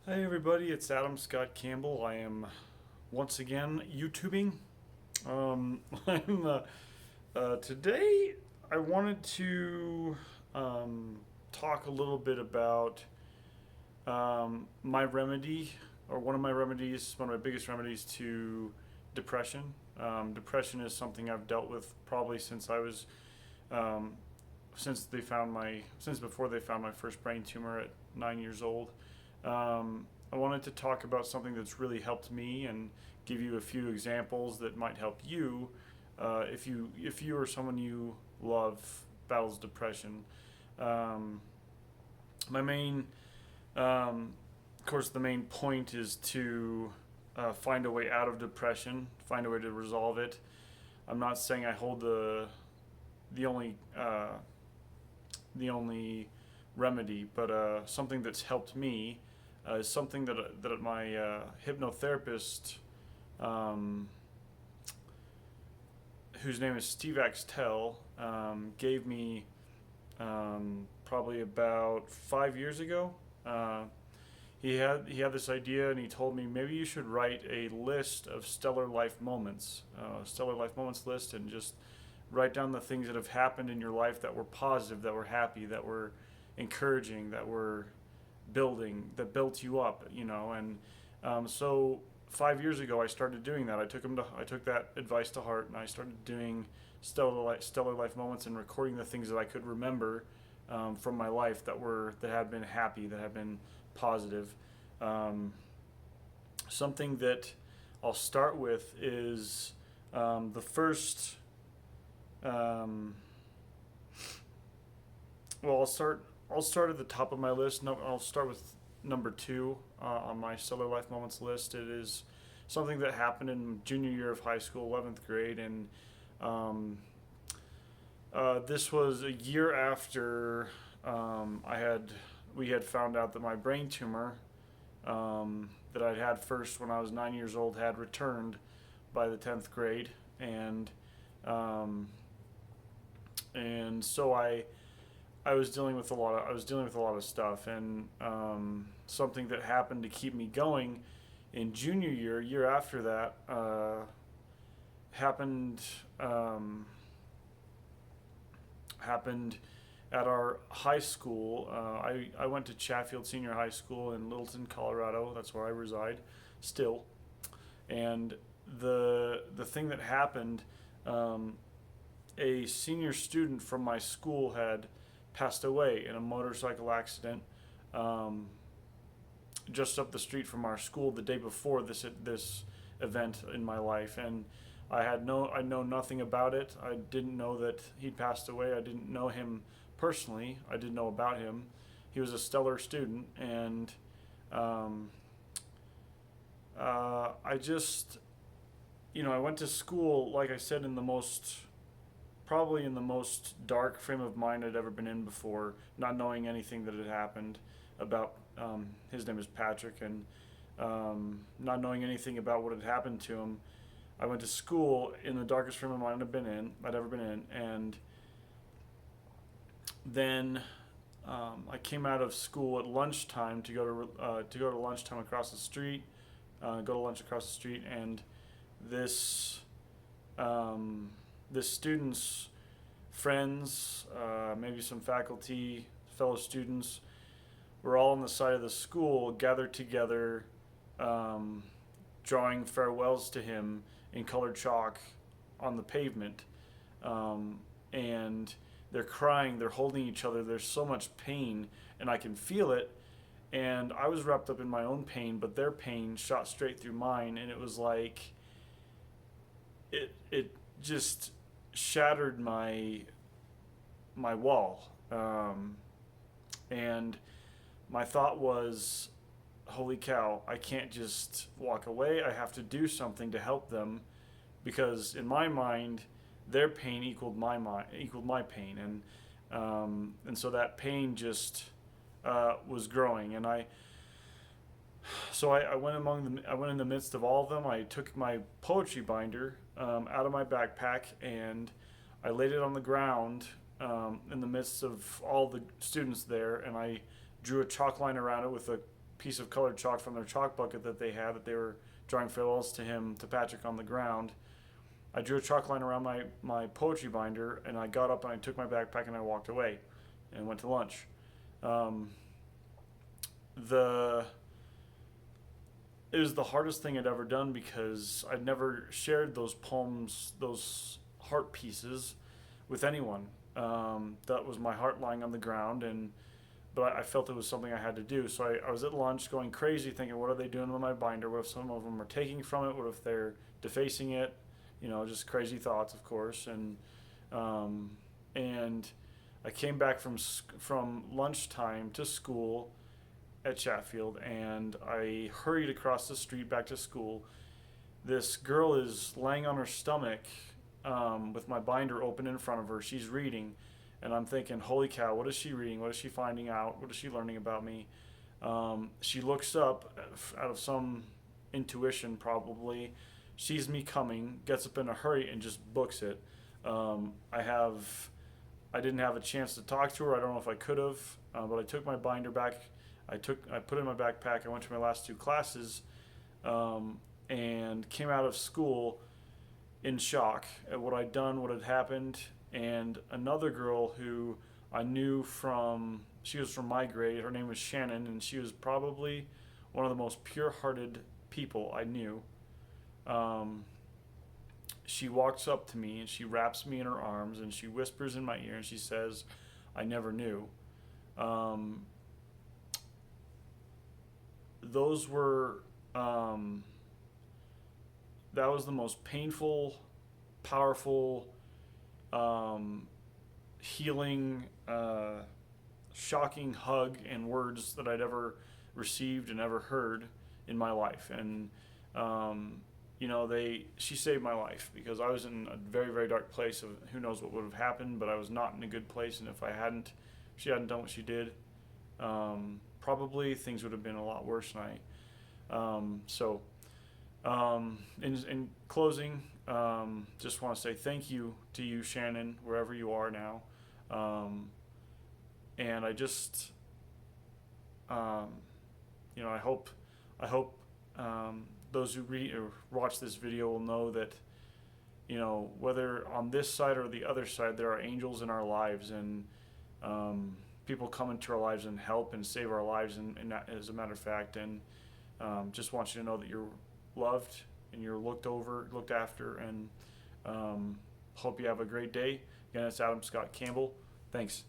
Hey everybody, it's Adam Scott Campbell. I am once again YouTubing. I'm today I wanted to um, talk a little bit about my remedy, or one of my remedies, one of my biggest remedies to depression. Depression is something I've dealt with probably since I was um, since before they found my first brain tumor at 9 years old. I wanted to talk about something that's really helped me and give you a few examples that might help you if you or someone you love battles depression. Um, my main, of course, the main point is to find a way out of depression, find a way to resolve it. I'm not saying I hold the only the only remedy, but something that's helped me is something that my hypnotherapist, um, whose name is Steve Axtell, gave me probably about 5 years ago. Uh, he had this idea, and he told me maybe you should write a list of stellar life moments, stellar life moments list, and just write down the things that have happened in your life that were positive, that were happy, that were encouraging, that were that built you up, And so 5 years ago, I started doing that. I took that advice to heart, and I started doing stellar life moments and recording the things that I could remember from my life that had been happy, that had been positive. Um, Something that I'll start with is the first. Um, well, I'll start at the top of my list. No, I'll start with number two on my stellar life moments list. It is something that happened in junior year of high school, 11th grade, and um, this was a year after I had we had found out that my brain tumor that I'd had first when I was 9 years old had returned by the 10th grade, and um, so I was dealing with a lot of stuff, and something that happened to keep me going in junior year after that, happened um, happened at our high school. I went to Chatfield Senior High School in Littleton, Colorado. That's where I reside still. And the thing that happened, um, a senior student from my school had passed away in a motorcycle accident, um, just up the street from our school the day before this event in my life. And I know nothing about it. I didn't know that he'd passed away. I didn't know him personally. I didn't know about him. He was a stellar student, and um, I just, I went to school, like I said, probably in the most dark frame of mind I'd ever been in before, not knowing anything that had happened about. His name is Patrick, and not knowing anything about what had happened to him. I went to school in the darkest frame of mind I'd ever been in, and then I came out of school at lunchtime to go to lunchtime across the street, go to lunch across the street, and this um, this student's friends, maybe some faculty, fellow students, were all on the side of the school, gathered together, um, drawing farewells to him in colored chalk on the pavement. Um, and they're crying, they're holding each other. There's so much pain, and I can feel it. And I was wrapped up in my own pain, but their pain shot straight through mine, and it was like it just shattered my wall. And my thought was, holy cow, I can't just walk away. I have to do something to help them, because in my mind, their pain equaled my pain, and so that pain just was growing. And I went in the midst of all of them. I took my poetry binder out of my backpack, and I laid it on the ground in the midst of all the students there, and I drew a chalk line around it with a piece of colored chalk from their chalk bucket that they had that they were drawing farewells to him, to Patrick, on the ground. I drew a chalk line around my poetry binder, and I got up and I took my backpack and I walked away and went to lunch. Um, the it was the hardest thing I'd ever done because I'd never shared those poems, those heart pieces, with anyone. That was my heart lying on the ground, and but I felt it was something I had to do. So I was at lunch going crazy, thinking, what are they doing with my binder? What if some of them are taking from it? What if they're defacing it? You know, just crazy thoughts, of course. And I came back from lunchtime to school at Chatfield, and I hurried across the street back to school. This girl is laying on her stomach with my binder open in front of her. She's reading, and I'm thinking, holy cow, what is she reading? What is she finding out? What is she learning about me? She looks up out of some intuition, probably, sees me coming, gets up in a hurry, and just books it. I didn't have a chance to talk to her. I don't know if I could have, but I took my binder back. I put it in my backpack. I went to my last two classes, and came out of school in shock at what I'd done, what had happened. And another girl who I knew she was from my grade. Her name was Shannon, and she was probably one of the most pure-hearted people I knew. She walks up to me and she wraps me in her arms and she whispers in my ear and she says, "I never knew." Those were that was the most painful, powerful, healing, shocking hug and words that I'd ever received and ever heard in my life. And she saved my life because I was in a very, very dark place of who knows what would have happened, but I was not in a good place. And if she hadn't done what she did, probably things would have been a lot worse than in closing, just want to say thank you to you, Shannon, wherever you are now. And I just, I hope those who read or watch this video will know that, whether on this side or the other side, there are angels in our lives, and people come into our lives and help and save our lives, and as a matter of fact. And just want you to know that you're loved and you're looked after, and hope you have a great day. Again, it's Adam Scott Campbell. Thanks.